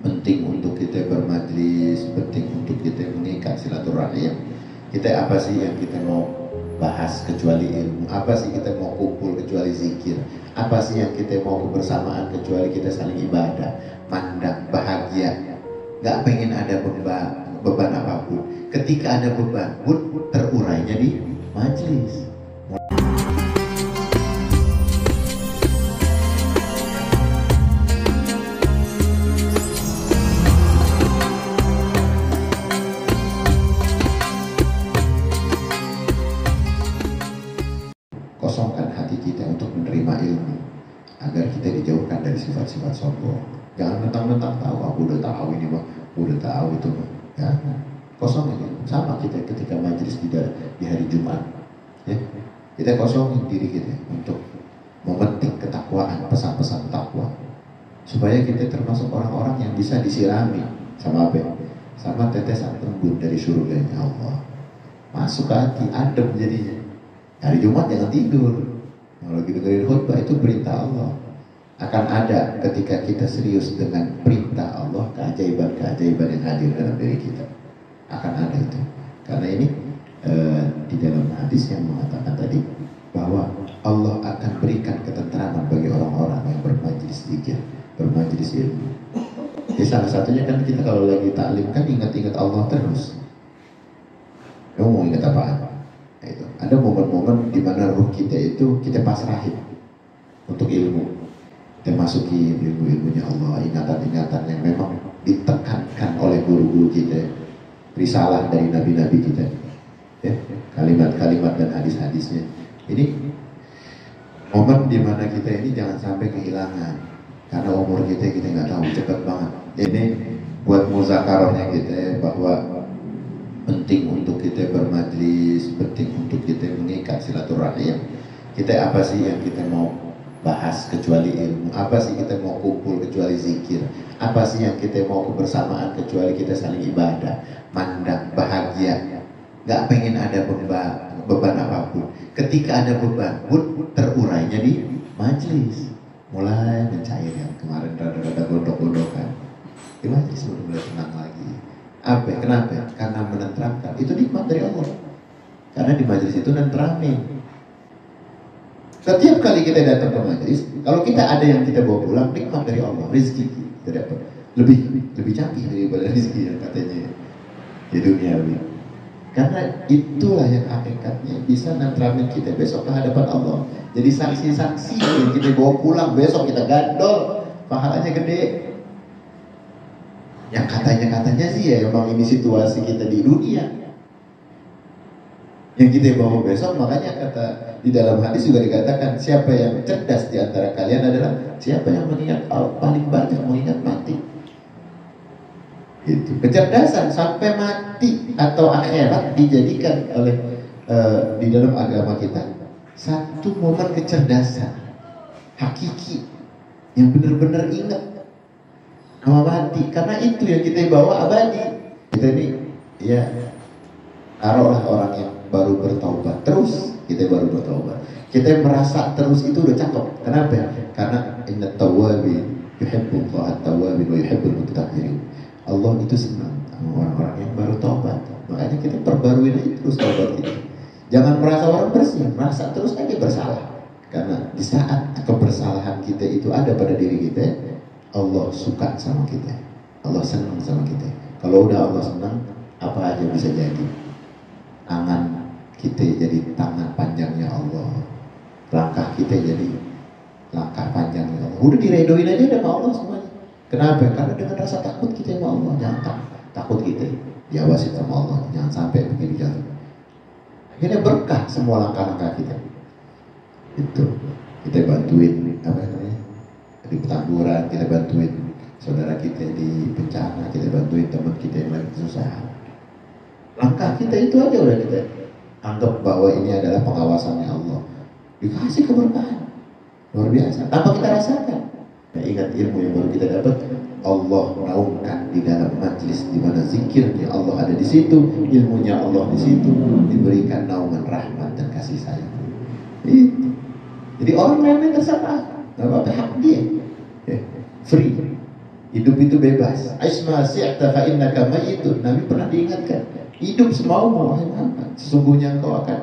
penting untuk kita bermajlis, penting untuk kita mengikat silaturahim. Kita apa sih yang kita mau bahas kecuali ilmu? Apa sih kita mau kumpul kecuali zikir? Apa sih yang kita mau kebersamaan kecuali kita saling ibadah, mandang, bahagia? Gak pengen ada beban apapun. Ketika ada beban pun terurainya di majlis. Kosongkan hati kita untuk menerima ilmu agar kita dijauhkan dari sifat-sifat sombong. Jangan mentang-mentang tahu, aku udah tahu ini mah, udah tahu itu mah. Ya, kosong aja. Sama kita ketika majelis di hari Jumat, ya, kita kosongin diri kita untuk memetik ketakwaan, pesan-pesan takwa, supaya kita termasuk orang-orang yang bisa disirami sama apa? Sama tetesan embun dari surganya Allah. Masuk ke hati, adem jadinya. Hari Jumat jangan tidur. Kalau kita dengerin khutbah itu perintah Allah. Akan ada ketika kita serius dengan perintah Allah, keajaiban-keajaiban yang hadir dalam diri kita. Akan ada itu. Karena ini di dalam hadis yang mengatakan tadi bahwa Allah akan berikan ketentraman bagi orang-orang yang bermajlis zikir, bermajlis ilmu. Jadi salah satunya kan kita kalau lagi taklim kan ingat-ingat Allah terus. Kamu mau ingat apaan? Itu. Ada momen-momen di mana ruh kita itu kita pasrahin untuk ilmu. Kita masuki ilmu-ilmunya Allah, ingatan-ingatan yang memang ditekankan oleh guru-guru kita, risalah dari nabi-nabi kita, ya, kalimat-kalimat dan hadis-hadisnya. Ini momen di mana kita ini jangan sampai kehilangan, karena umur kita nggak tahu, cepat banget. Ini buat muzakarahnya kita bahwa penting untuk kita bermajlis, penting untuk kita mengikat silaturahim. Kita apa sih yang kita mau bahas kecuali ilmu? Apa sih kita mau kumpul kecuali zikir? Apa sih yang kita mau kebersamaan kecuali kita saling ibadah, mandang, bahagia? Gak pengen ada beban apapun. Ketika ada beban pun terurainya di majlis. Mulai mencair yang kemarin rada-rada gondok-gondokan. Di majlis mulai tenang lagi. Apa? Kenapa? Karena menenteramkan. Itu nikmat dari Allah. Karena di majelis itu nentramin. Setiap kali kita datang ke majelis, kalau kita ada yang kita bawa pulang, nikmat dari Allah, rezeki kita dapat lebih canggih daripada rezeki yang katanya di dunia ini. Karena itulah yang hakikatnya bisa nentramin kita besok ke hadapan Allah. Jadi saksi-saksi yang kita bawa pulang besok kita gandol, pahalanya gede. Yang katanya sih ya emang ini situasi kita di dunia yang kita bawa besok. Makanya kata di dalam hadis juga dikatakan, siapa yang cerdas di antara kalian adalah siapa yang mengingat paling banyak mengingat mati. Itu kecerdasan sampai mati atau akhirat dijadikan oleh di dalam agama kita satu momen kecerdasan hakiki yang benar-benar ingat mati, karena itu yang kita bawa abadi. Kita ini ya taruhlah orang yang baru bertaubat, terus kita baru bertaubat, kita merasa terus itu udah cakep. Kenapa? Karena inna tawwabin yuhibbullah at-tawwabin wa yuhibbul mutatahhirin. Allah itu senang sama orang-orang yang baru taubat. Makanya kita perbarui aja terus taubat kita. Jangan merasa orang bersih, merasa terus aja bersalah. Karena di saat kebersalahan kita itu ada pada diri kita, Allah suka sama kita, Allah senang sama kita. Kalau udah Allah senang, apa aja bisa jadi. Tangan kita jadi tangan panjangnya Allah, langkah kita jadi langkah panjangnya Allah. Udah diredoin aja sama Allah semuanya. Kenapa? Karena dengan rasa takut kita sama Allah. Jangan takut kita diawasin sama Allah, jangan sampai begini jalan. Akhirnya berkah semua langkah-langkah kita. Itu kita bantuin apa namanya? Di Petamburan, kita bantuin saudara kita di bencana, kita bantuin teman kita yang lagi kesusahan. Langkah kita itu aja udah kita anggap bahwa ini adalah pengawasannya Allah. Dikasih keberkahan luar biasa tanpa kita rasakan. Nah, ingat ilmu yang baru kita dapat, Allah menaungkan di dalam majlis di mana zikirnya Allah ada di situ, ilmunya Allah di situ, diberikan naungan rahmat dan kasih sayang. Itu. Jadi orang lain terserah, nggak apa-apa, hak dia, ya, free. Hidup itu bebas. Aisma si'ta fa innaka mayyitun. Nabi pernah diingatkan, hidup semaumu wahai Muhammad, sesungguhnya engkau akan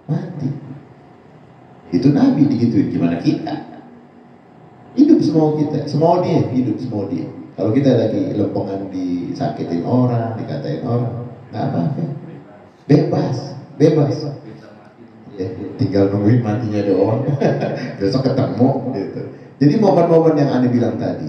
mati. Itu Nabi digituin, gimana kita? Hidup semau kita, semau dia, hidup semau dia. Kalau kita lagi lempengan disakitin orang, dikatain orang, nggak apa-apa. Bebas, bebas. Ya, tinggal nungguin matinya doang. Besok ketemu gitu. Jadi momen-momen yang Anda bilang tadi,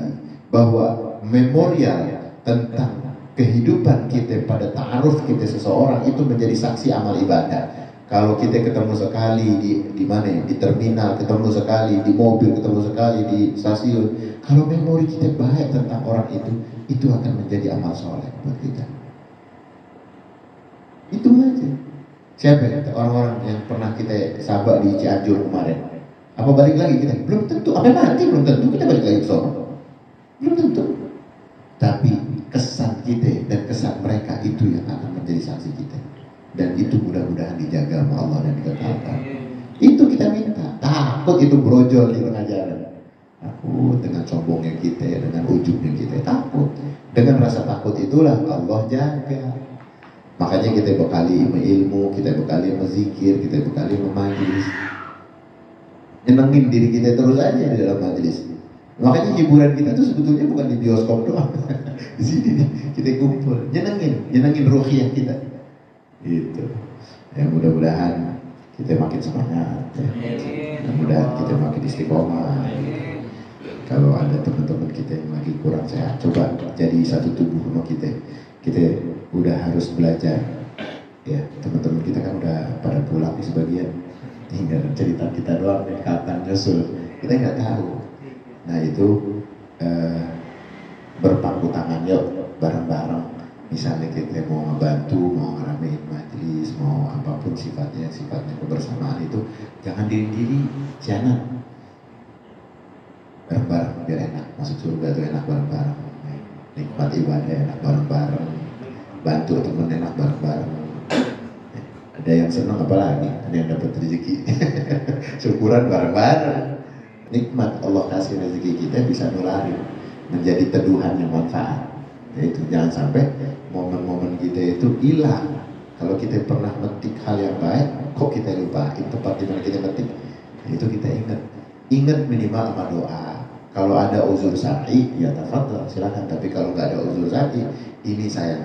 bahwa memorial tentang kehidupan kita pada ta'aruf kita seseorang itu menjadi saksi amal ibadah. Kalau kita ketemu sekali di mana ya? Di terminal, ketemu sekali di mobil, ketemu sekali di stasiun. Kalau memori kita baik tentang orang itu akan menjadi amal soleh buat kita. Itu aja. Siapa ya? Orang-orang yang pernah kita sabak di Cianjur kemarin. Apa balik lagi kita? Belum tentu. Apa mati belum tentu kita balik lagi ke sana. Belum tentu. Tapi kesan kita dan kesan mereka itu yang akan menjadi saksi kita. Dan itu mudah-mudahan dijaga sama Allah dan dikekalkan. Itu kita minta. Takut itu brojol di tengah jalan. Takut dengan sombongnya kita, dengan ujungnya kita. Takut. Dengan rasa takut itulah Allah jaga. Makanya kita bekali ilmu, kita bekali zikir, kita bekali majlis. Nyenengin diri kita terus aja di dalam majlis. Makanya hiburan kita itu sebetulnya bukan di bioskop doang. Di sini nih, kita kumpul, nyenengin ruhiyah kita. Gitu. Ya mudah-mudahan kita makin semangat. Ya. Mudah-mudahan kita makin istiqomah. Kalau ada teman-teman kita yang lagi kurang sehat, coba jadi satu tubuh sama kita. Kita udah harus belajar. Ya, teman-teman kita kan udah pada pulang di sebagian. Tinggal cerita kita doang nih, kapan nyusul. Kita nggak tahu. Nah itu berpangku tangan yuk bareng-bareng. Misalnya kita mau ngebantu, mau ngeramein majelis, mau apapun sifatnya kebersamaan itu, jangan diri-diri, jangan bareng-bareng biar enak. Masuk surga itu enak bareng-bareng. Nikmat ibadah enak bareng-bareng. Bantu temen enak bareng-bareng. Ada yang senang apalagi, ada yang dapat rezeki. Syukuran bareng-bareng. Nikmat Allah kasih rezeki kita bisa nularin menjadi teduhan yang manfaat. Yaitu jangan sampai momen-momen kita itu hilang. Kalau kita pernah metik hal yang baik, kok kita lupain tempat di mana kita metik? Itu kita ingat minimal sama doa. Kalau ada uzur syar'i, ya tafadhol silakan. Tapi kalau nggak ada uzur syar'i, ini sayang.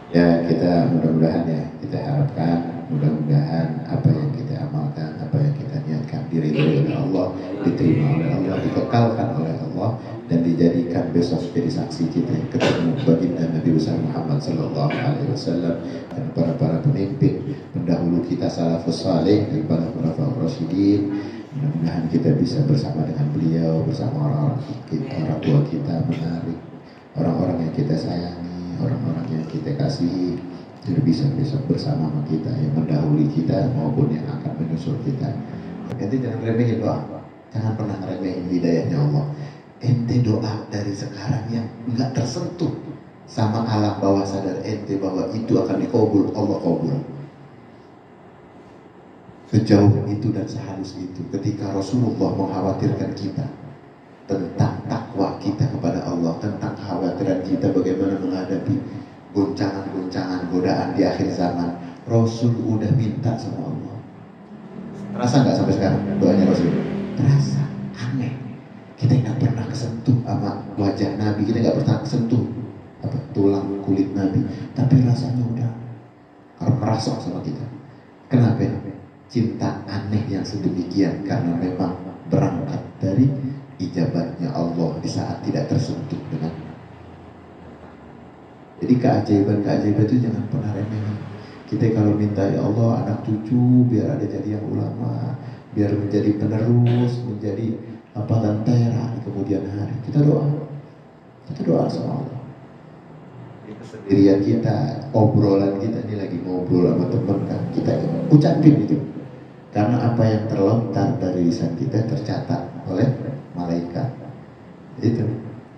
Ya kita mudah-mudahan ya, kita harapkan mudah-mudahan apa yang kita amalkan, apa yang kita niatkan diridhoi oleh Allah, diterima oleh Allah, dikekalkan oleh Allah, dan dijadikan besok jadi saksi kita ketemu baginda Nabi besar Muhammad sallallahu alaihi wasallam dan para pemimpin pendahulu kita salafus saleh dan para khulafaur rasyidin. Mudah-mudahan kita bisa bersama dengan beliau, bersama orang tua kita menarik, orang-orang yang kita sayangi, orang-orang yang kita kasihi, jadi bisa besok bersama kita yang mendahului kita maupun yang akan menyusul kita. Ente jangan remehin doa, jangan pernah remehin hidayahnya Allah. Ente doa dari sekarang yang nggak tersentuh sama alam bawah sadar ente bahwa itu akan dikabul, Allah kabul. Sejauh itu dan sehalus itu ketika Rasulullah mengkhawatirkan kita tentang takwa kita kepada Allah, tentang kekhawatiran kita bagaimana menghadapi goncangan-goncangan godaan di akhir zaman, Rasul udah minta sama Allah. Terasa nggak sampai sekarang doanya Rasul? Terasa, aneh. Kita nggak pernah kesentuh sama wajah Nabi, kita nggak pernah kesentuh tulang kulit Nabi, tapi rasanya udah merasuk sama kita. Kenapa? Cinta aneh yang sedemikian karena memang berangkat dari ijabatnya Allah di saat tidak tersentuh dengan. Jadi keajaiban itu jangan pernah remehin. Kita kalau minta ya Allah anak cucu biar ada jadi yang ulama, biar menjadi penerus, menjadi lentera di kemudian hari. Kita doa sama Allah. Kesendirian kita, obrolan kita ini lagi ngobrol sama teman kan, kita ucapin itu. Karena apa yang terlontar dari lisan kita tercatat oleh malaikat. Itu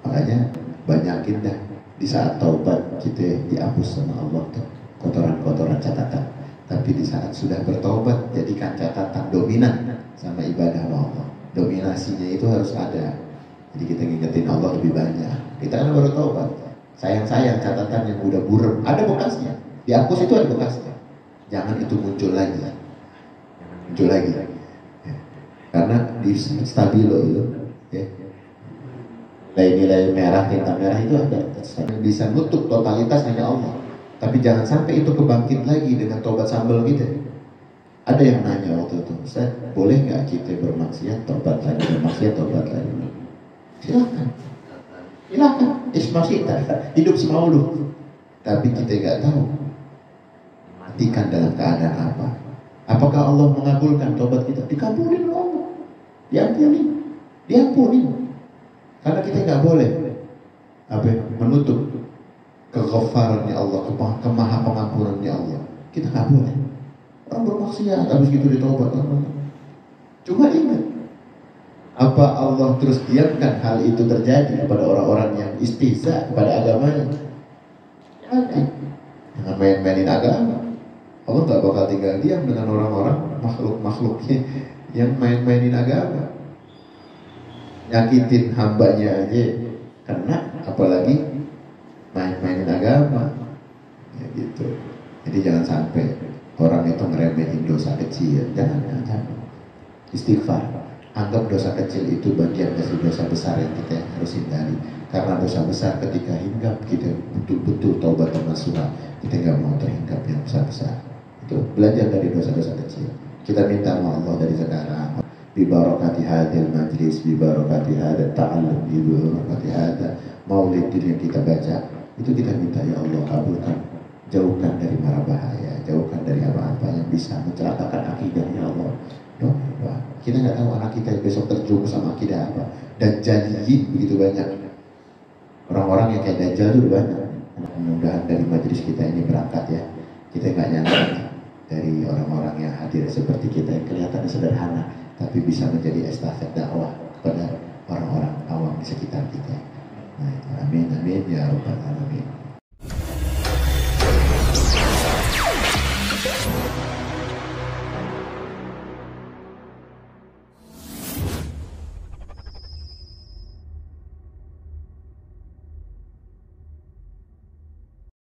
makanya banyakin dah di saat taubat kita dihapus sama Allah tuh kotoran-kotoran catatan. Tapi di saat sudah bertaubat jadikan catatan dominan sama ibadah Allah. Dominasinya itu harus ada. Jadi kita ngingetin Allah lebih banyak. Kita kan baru taubat. Sayang-sayang catatan yang udah burem, ada bekasnya. Dihapus itu ada bekasnya. Jangan itu muncul lagi. Muncul lagi. Ya. Karena di stabilo itu, ya, nilai-nilai merah, tinta merah itu ada. Bisa nutup totalitas hanya Allah. Tapi jangan sampai itu kebangkit lagi dengan tobat sambal kita. Ada yang nanya waktu itu, Ustaz, boleh nggak kita bermaksiat, tobat lagi, bermaksiat, tobat lagi? Silakan. Silakan. Isma kita, hidup semau lu. Tapi kita nggak tahu matikan dalam keadaan apa. Apakah Allah mengabulkan tobat kita? Dikabulin Allah. Diampuni. Diampuni. Karena kita nggak boleh menutup keghafarannya Allah, kemaha pengampunannya Allah. Kita nggak boleh. Orang bermaksiat, habis gitu ditobat. Cuma ingat, apa Allah terus diamkan hal itu terjadi kepada orang-orang yang istihza kepada agamanya? Jangan main-mainin agama. Allah nggak bakal tinggal diam dengan orang-orang makhluk-makhluknya yang main-mainin agama. Nyakitin hambanya aja kena, apalagi main-mainin agama. Ya gitu. Jadi jangan sampai orang itu ngeremehin dosa kecil. Jangan. Istighfar. Anggap dosa kecil itu bagian dari dosa besar yang kita harus hindari. Karena dosa besar ketika hinggap, kita betul-betul taubat nasuha. Kita nggak mau terhinggap yang besar-besar. Itu belajar dari dosa-dosa kecil. Kita minta sama Allah dari sekarang. Bi barakati hadil majlis, bi barakati hadil ta'allum, bi barakati hadil maulid yang kita baca. Itu kita minta, ya Allah kabulkan. Jauhkan dari mara bahaya, jauhkan dari apa-apa yang bisa mencelakakan akidah, ya Allah. Doa. Kita nggak tahu anak kita besok terjerumus sama akidah apa. Dan jadiin begitu banyak. Orang-orang yang kayak Dajjal itu banyak. Mudah-mudahan dari majelis kita ini berangkat ya. Kita nggak nyangka dari orang-orang yang hadir seperti kita yang kelihatannya sederhana, tapi bisa menjadi estafet dakwah kepada orang-orang awam di sekitar kita. Nah, amin ya rabbal alamin.